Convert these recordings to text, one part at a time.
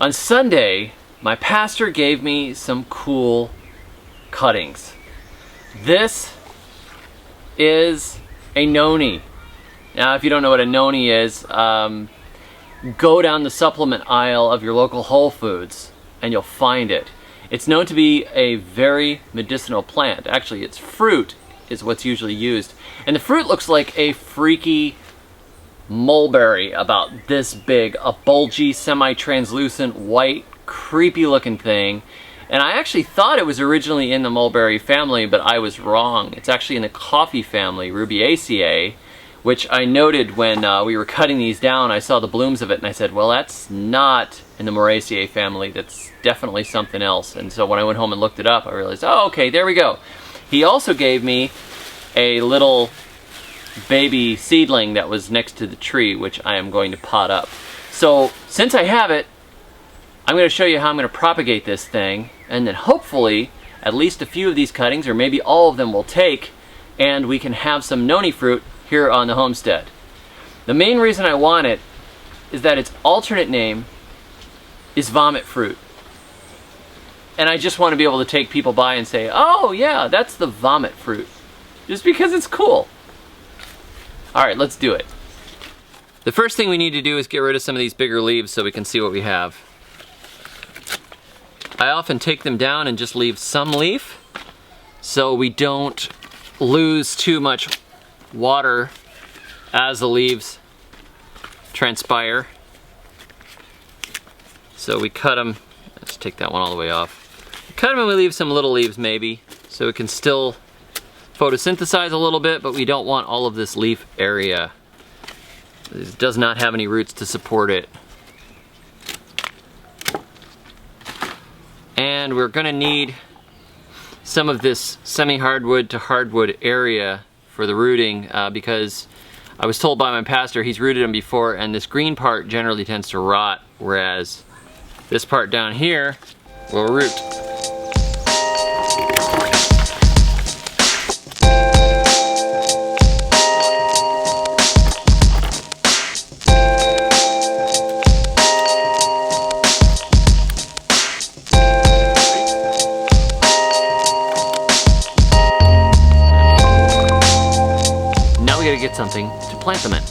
On Sunday, my pastor gave me some cool cuttings. This is a Noni. Now, if you don't know what a Noni is, go down the supplement aisle of your local Whole Foods and you'll find it. It's known to be a very medicinal plant. Actually, its fruit is what's usually used. And the fruit looks like a freaky mulberry about this big, a bulgy, semi-translucent, white, creepy looking thing. And I actually thought it was originally in the mulberry family, but I was wrong. It's actually in the coffee family, Rubiaceae, which I noted when we were cutting these down. I saw the blooms of it and I said, well, that's not in the Moraceae family. That's definitely something else. And so when I went home and looked it up, I realized, oh, okay, there we go. He also gave me a little baby seedling that was next to the tree, which I am going to pot up. So since I have it, I'm going to show you how I'm going to propagate this thing, and then hopefully at least a few of these cuttings, or maybe all of them, will take, and we can have some Noni fruit here on the homestead. The main reason I want it is that its alternate name is vomit fruit. And I just want to be able to take people by and say, oh yeah, that's the vomit fruit. Just because it's cool. Alright, let's do it. The first thing we need to do is get rid of some of these bigger leaves so we can see what we have. I often take them down and just leave some leaf so we don't lose too much water as the leaves transpire. So we cut them, let's take that one all the way off. Cut them and we leave some little leaves maybe so it can still photosynthesize a little bit, but we don't want all of this leaf area. It does not have any roots to support it. And we're gonna need some of this semi-hardwood to hardwood area for the rooting because I was told by my pastor he's rooted them before, and this green part generally tends to rot, whereas this part down here will root. Get something to plant them in.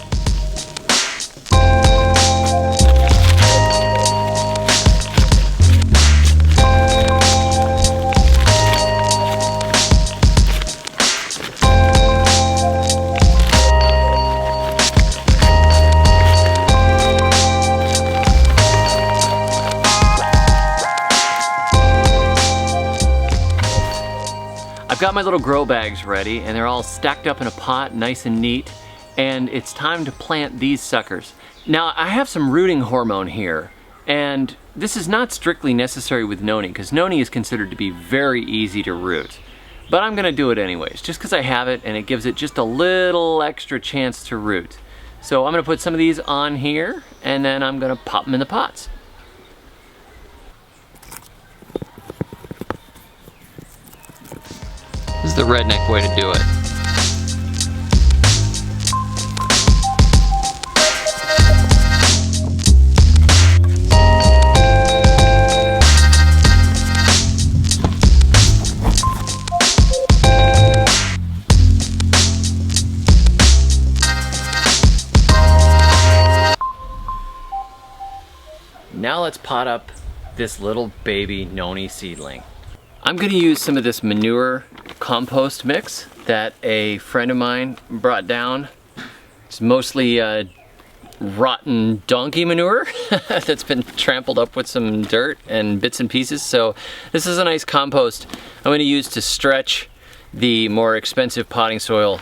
I've got my little grow bags ready and they're all stacked up in a pot, nice and neat, and it's time to plant these suckers. Now I have some rooting hormone here, and this is not strictly necessary with Noni because Noni is considered to be very easy to root. But I'm gonna do it anyways, just because I have it and it gives it just a little extra chance to root. So I'm gonna put some of these on here and then I'm gonna pop them in the pots. This is the redneck way to do it. Now let's pot up this little baby Noni seedling. I'm going to use some of this manure compost mix that a friend of mine brought down. It's mostly rotten donkey manure that's been trampled up with some dirt and bits and pieces. So this is a nice compost I'm going to use to stretch the more expensive potting soil,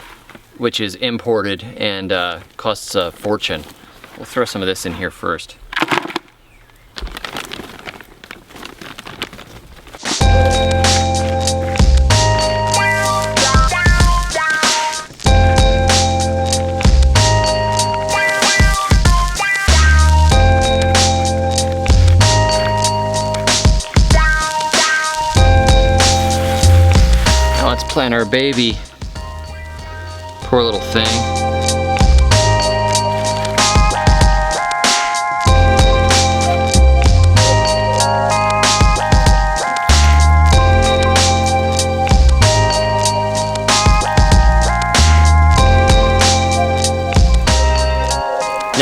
which is imported and costs a fortune. We'll throw some of this in here first. Plant our baby. Poor little thing.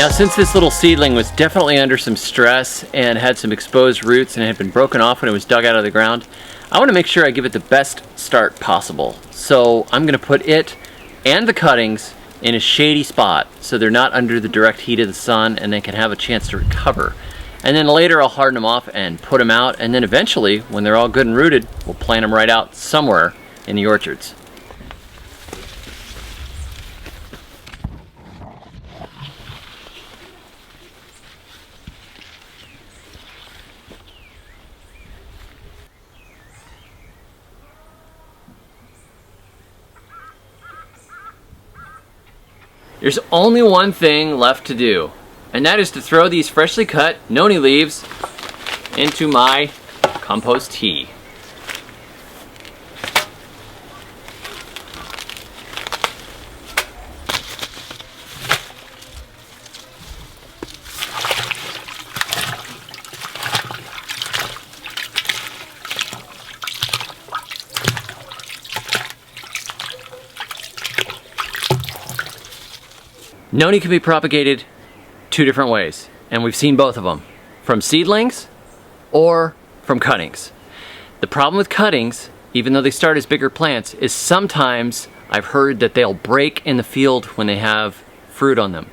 Now, since this little seedling was definitely under some stress and had some exposed roots and had been broken off when it was dug out of the ground, I want to make sure I give it the best start possible. So I'm going to put it and the cuttings in a shady spot so they're not under the direct heat of the sun and they can have a chance to recover. And then later I'll harden them off and put them out, and then eventually, when they're all good and rooted, we'll plant them right out somewhere in the orchards. There's only one thing left to do, and that is to throw these freshly cut noni leaves into my compost tea. Noni can be propagated two different ways, and we've seen both of them, from seedlings or from cuttings. The problem with cuttings, even though they start as bigger plants, is sometimes I've heard that they'll break in the field when they have fruit on them.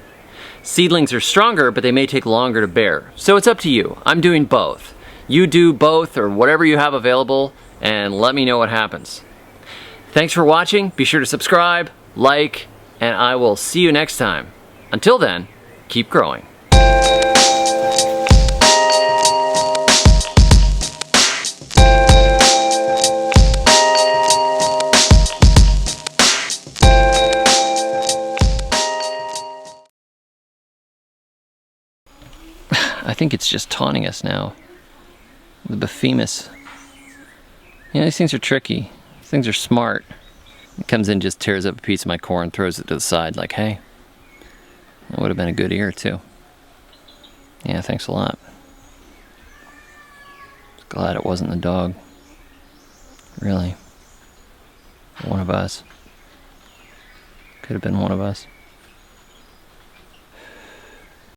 Seedlings are stronger, but they may take longer to bear. So it's up to you. I'm doing both. You do both or whatever you have available, and let me know what happens. Thanks for watching. Be sure to subscribe, like, and I will see you next time. Until then, keep growing. I think it's just taunting us now. The Biphemus. Yeah, these things are tricky. These things are smart. It comes in, just tears up a piece of my corn, throws it to the side like, hey, that would have been a good ear too. Yeah, thanks a lot. Glad it wasn't the dog. Really. One of us. Could have been one of us.